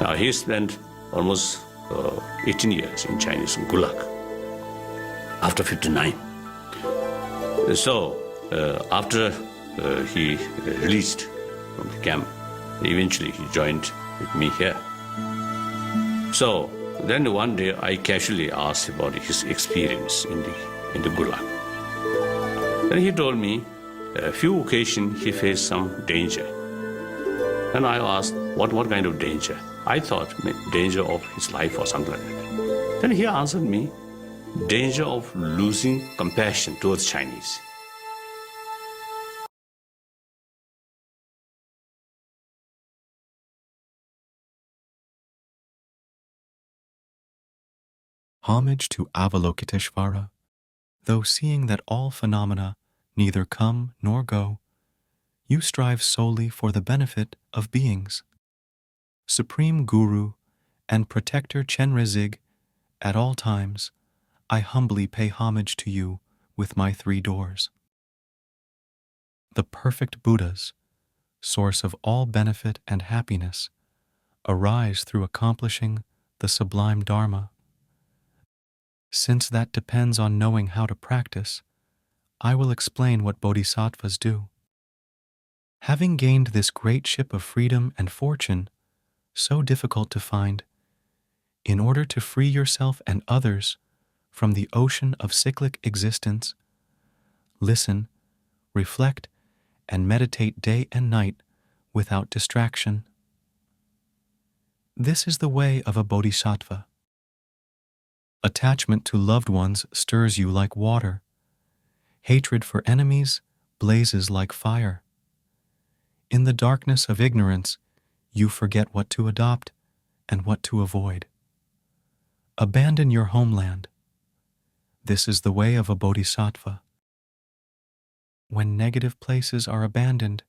Now, he spent almost 18 years in Chinese Gulag after 59. So, after he released from the camp, eventually he joined with me here. So, then one day I casually asked about his experience in the Gulag. Then he told me a few occasions he faced some danger. And I asked, what kind of danger? I thought danger of his life or something like that. Then he answered me, danger of losing compassion towards Chinese. Homage to Avalokiteshvara, though seeing that all phenomena neither come nor go, you strive solely for the benefit of beings. Supreme Guru and Protector Chenrezig, at all times, I humbly pay homage to you with my 3 doors. The perfect Buddhas, source of all benefit and happiness, arise through accomplishing the sublime Dharma. Since that depends on knowing how to practice, I will explain what bodhisattvas do. Having gained this great ship of freedom and fortune, so difficult to find, in order to free yourself and others from the ocean of cyclic existence, listen, reflect, and meditate day and night without distraction. This is the way of a bodhisattva. Attachment to loved ones stirs you like water. Hatred for enemies blazes like fire. In the darkness of ignorance, you forget what to adopt and what to avoid. Abandon your homeland. This is the way of a bodhisattva. When negative places are abandoned,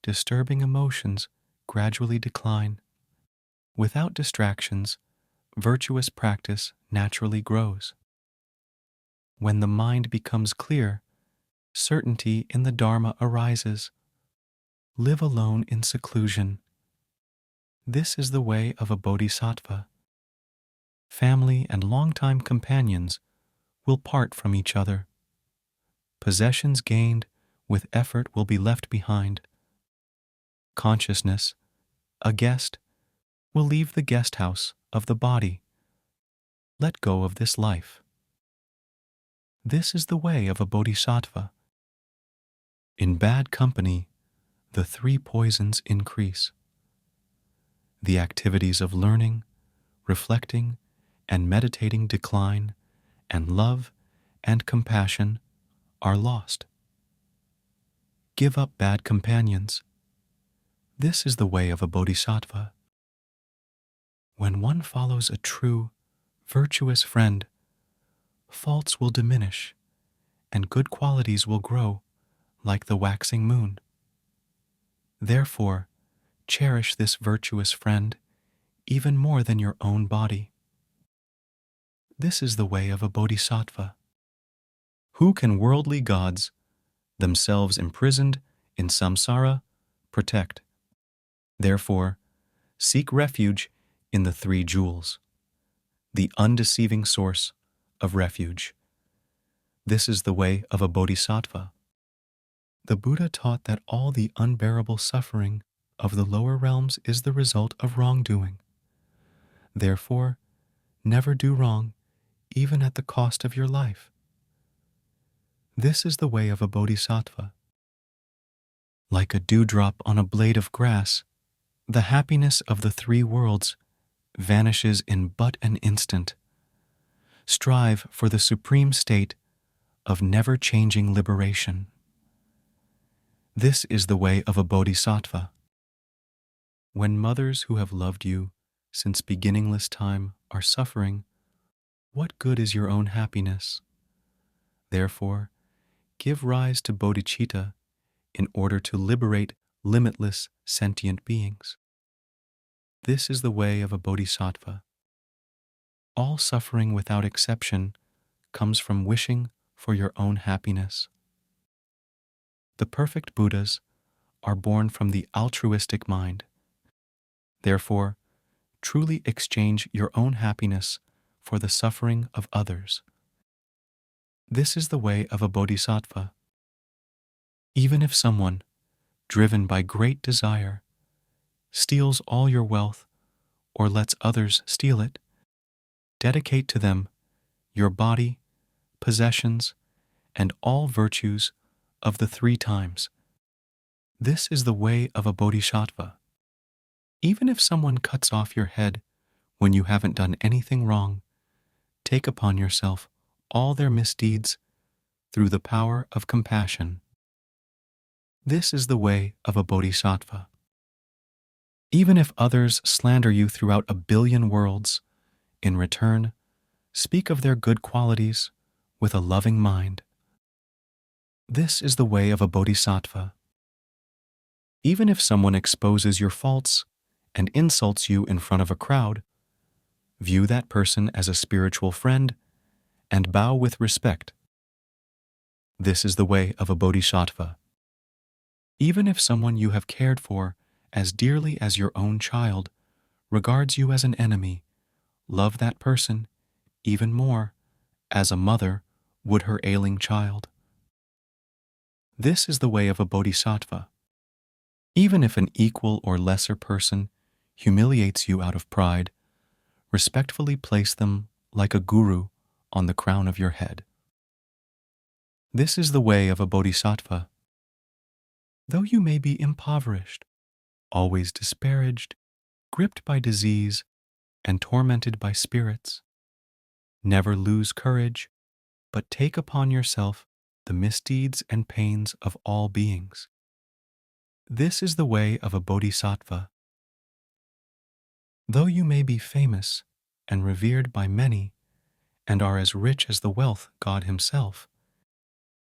disturbing emotions gradually decline. Without distractions, virtuous practice naturally grows. When the mind becomes clear, certainty in the Dharma arises. Live alone in seclusion. This is the way of a bodhisattva. Family and longtime companions will part from each other. Possessions gained with effort will be left behind. Consciousness, a guest, will leave the guest house of the body. Let go of this life. This is the way of a bodhisattva. In bad company, the 3 poisons increase. The activities of learning, reflecting, and meditating decline, and love and compassion are lost. Give up bad companions. This is the way of a bodhisattva. When one follows a true, virtuous friend, faults will diminish, and good qualities will grow like the waxing moon. Therefore, cherish this virtuous friend even more than your own body. This is the way of a bodhisattva. Who can worldly gods, themselves imprisoned in samsara, protect? Therefore, seek refuge in the 3 jewels, the undeceiving source of refuge. This is the way of a bodhisattva. The Buddha taught that all the unbearable suffering of the lower realms is the result of wrongdoing. Therefore, never do wrong, even at the cost of your life. This is the way of a bodhisattva. Like a dewdrop on a blade of grass, the happiness of the 3 worlds vanishes in but an instant. Strive for the supreme state of never-changing liberation. This is the way of a bodhisattva. When mothers who have loved you since beginningless time are suffering, what good is your own happiness? Therefore, give rise to bodhicitta in order to liberate limitless sentient beings. This is the way of a bodhisattva. All suffering without exception comes from wishing for your own happiness. The perfect Buddhas are born from the altruistic mind. Therefore, truly exchange your own happiness for the suffering of others. This is the way of a bodhisattva. Even if someone, driven by great desire, steals all your wealth or lets others steal it, dedicate to them your body, possessions, and all virtues of the 3 times. This is the way of a bodhisattva. Even if someone cuts off your head when you haven't done anything wrong, take upon yourself all their misdeeds through the power of compassion. This is the way of a bodhisattva. Even if others slander you throughout 1,000,000,000 worlds, in return, speak of their good qualities with a loving mind. This is the way of a bodhisattva. Even if someone exposes your faults and insults you in front of a crowd, view that person as a spiritual friend and bow with respect. This is the way of a bodhisattva. Even if someone you have cared for as dearly as your own child regards you as an enemy, love that person even more as a mother would her ailing child. This is the way of a bodhisattva. Even if an equal or lesser person humiliates you out of pride, respectfully place them like a guru on the crown of your head. This is the way of a bodhisattva. Though you may be impoverished, always disparaged, gripped by disease, and tormented by spirits, never lose courage, but take upon yourself the misdeeds and pains of all beings. This is the way of a bodhisattva. Though you may be famous and revered by many, and are as rich as the wealth God Himself,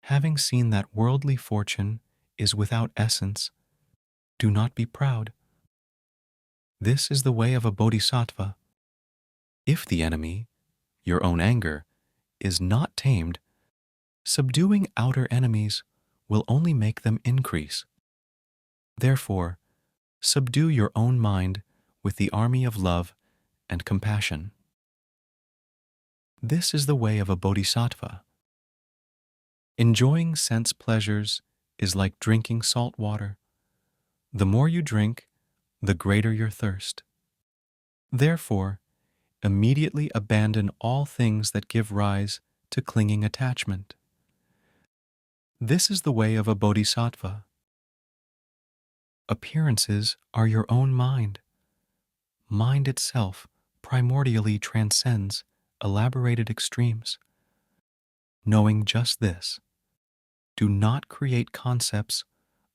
having seen that worldly fortune is without essence, do not be proud. This is the way of a bodhisattva. If the enemy, your own anger, is not tamed, subduing outer enemies will only make them increase. Therefore, subdue your own mind with the army of love and compassion. This is the way of a bodhisattva. Enjoying sense pleasures is like drinking salt water. The more you drink, the greater your thirst. Therefore, immediately abandon all things that give rise to clinging attachment. This is the way of a bodhisattva. Appearances are your own mind. Mind itself primordially transcends elaborated extremes. Knowing just this, do not create concepts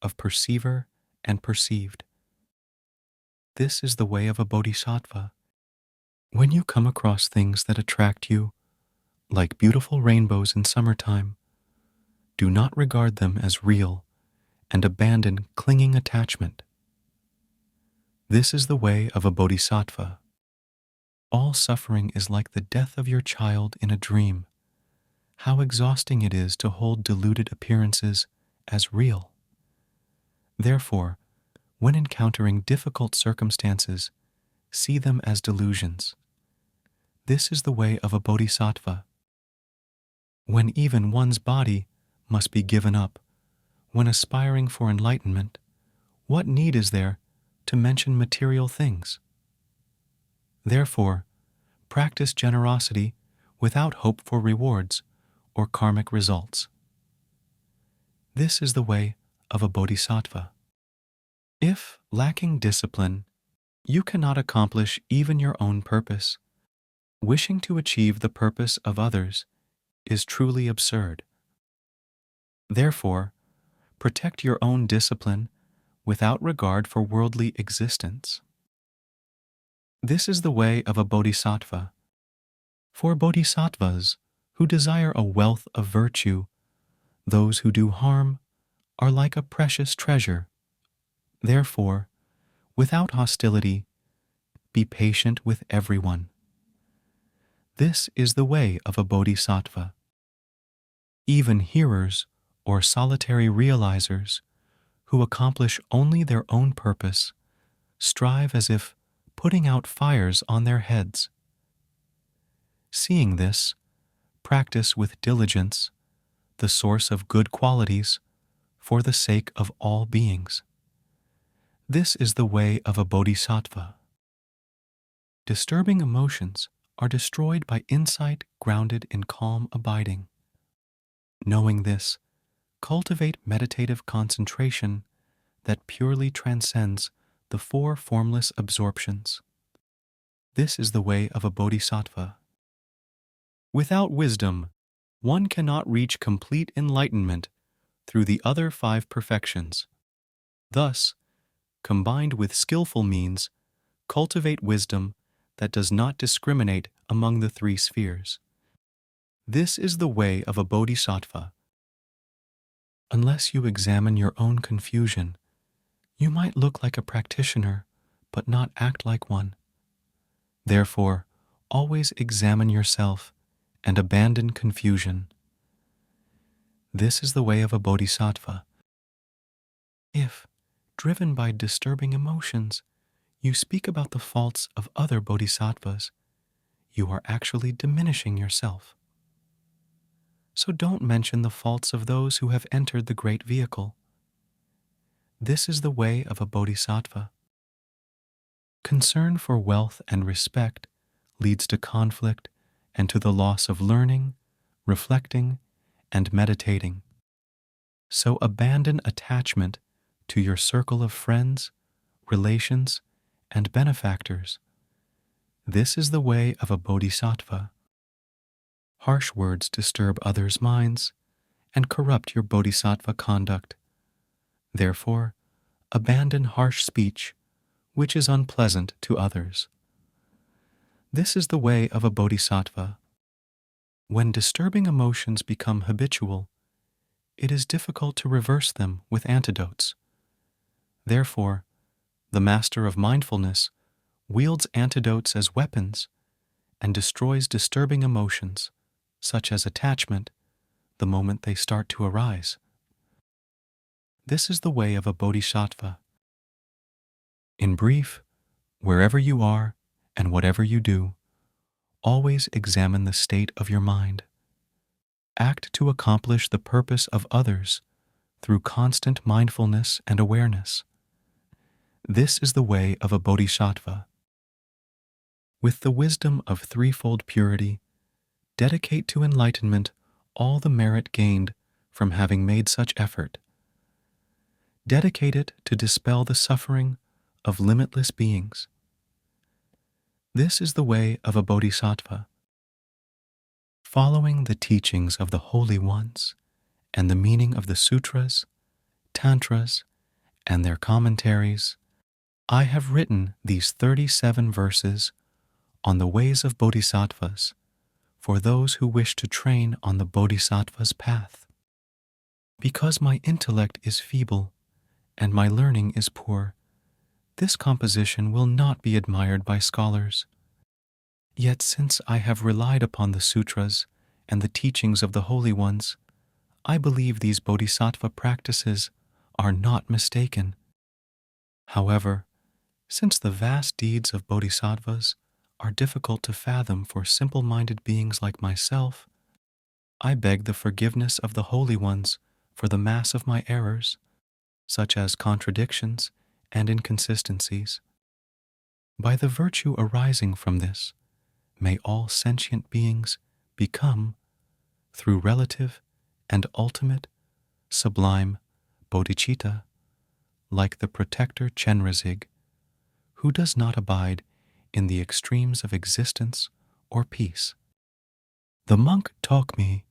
of perceiver and perceived. This is the way of a bodhisattva. When you come across things that attract you, like beautiful rainbows in summertime, do not regard them as real and abandon clinging attachment. This is the way of a bodhisattva. All suffering is like the death of your child in a dream. How exhausting it is to hold deluded appearances as real. Therefore, when encountering difficult circumstances, see them as delusions. This is the way of a bodhisattva. When even one's body must be given up, when aspiring for enlightenment, what need is there to mention material things? Therefore, practice generosity without hope for rewards or karmic results. This is the way of a bodhisattva. If, lacking discipline, you cannot accomplish even your own purpose, wishing to achieve the purpose of others is truly absurd. Therefore, protect your own discipline without regard for worldly existence. This is the way of a bodhisattva. For bodhisattvas who desire a wealth of virtue, those who do harm are like a precious treasure. Therefore, without hostility, be patient with everyone. This is the way of a bodhisattva. Even hearers or solitary realizers who accomplish only their own purpose strive as if putting out fires on their heads. Seeing this, practice with diligence the source of good qualities for the sake of all beings. This is the way of a bodhisattva. Disturbing emotions are destroyed by insight grounded in calm abiding. Knowing this, cultivate meditative concentration that purely transcends the four formless absorptions. This is the way of a bodhisattva. Without wisdom, one cannot reach complete enlightenment through the other five perfections. Thus, combined with skillful means, cultivate wisdom that does not discriminate among the three spheres. This is the way of a bodhisattva. Unless you examine your own confusion, you might look like a practitioner, but not act like one. Therefore, always examine yourself and abandon confusion. This is the way of a bodhisattva. If, driven by disturbing emotions, you speak about the faults of other bodhisattvas, you are actually diminishing yourself. So don't mention the faults of those who have entered the great vehicle. This is the way of a bodhisattva. Concern for wealth and respect leads to conflict and to the loss of learning, reflecting, and meditating. So abandon attachment to your circle of friends, relations, and benefactors. This is the way of a bodhisattva. Harsh words disturb others' minds and corrupt your bodhisattva conduct. Therefore, abandon harsh speech, which is unpleasant to others. This is the way of a bodhisattva. When disturbing emotions become habitual, it is difficult to reverse them with antidotes. Therefore, the master of mindfulness wields antidotes as weapons and destroys disturbing emotions, such as attachment, the moment they start to arise. This is the way of a bodhisattva. In brief, wherever you are and whatever you do, always examine the state of your mind. Act to accomplish the purpose of others through constant mindfulness and awareness. This is the way of a bodhisattva. With the wisdom of threefold purity, dedicate to enlightenment all the merit gained from having made such effort. Dedicate it to dispel the suffering of limitless beings. This is the way of a bodhisattva. Following the teachings of the holy ones and the meaning of the sutras, tantras, and their commentaries, I have written these 37 verses on the ways of bodhisattvas for those who wish to train on the bodhisattva's path. Because my intellect is feeble and my learning is poor, this composition will not be admired by scholars. Yet since I have relied upon the sutras and the teachings of the holy ones, I believe these bodhisattva practices are not mistaken. However, since the vast deeds of bodhisattvas are difficult to fathom for simple-minded beings like myself, I beg the forgiveness of the holy ones for the mass of my errors, such as contradictions and inconsistencies. By the virtue arising from this, may all sentient beings become, through relative and ultimate, sublime bodhicitta, like the protector Chenrezig, who does not abide in the extremes of existence or peace. The monk Tokmi,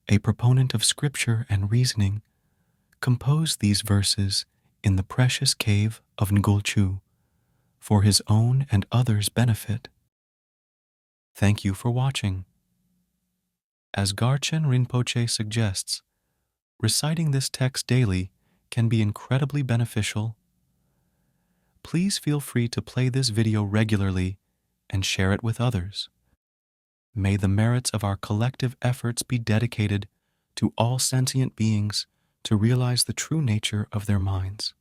a proponent of scripture and reasoning, composed these verses in the precious cave of Ngolchu for his own and others' benefit. Thank you for watching. As Garchen Rinpoche suggests, reciting this text daily can be incredibly beneficial. Please feel free to play this video regularly and share it with others. May the merits of our collective efforts be dedicated to all sentient beings to realize the true nature of their minds.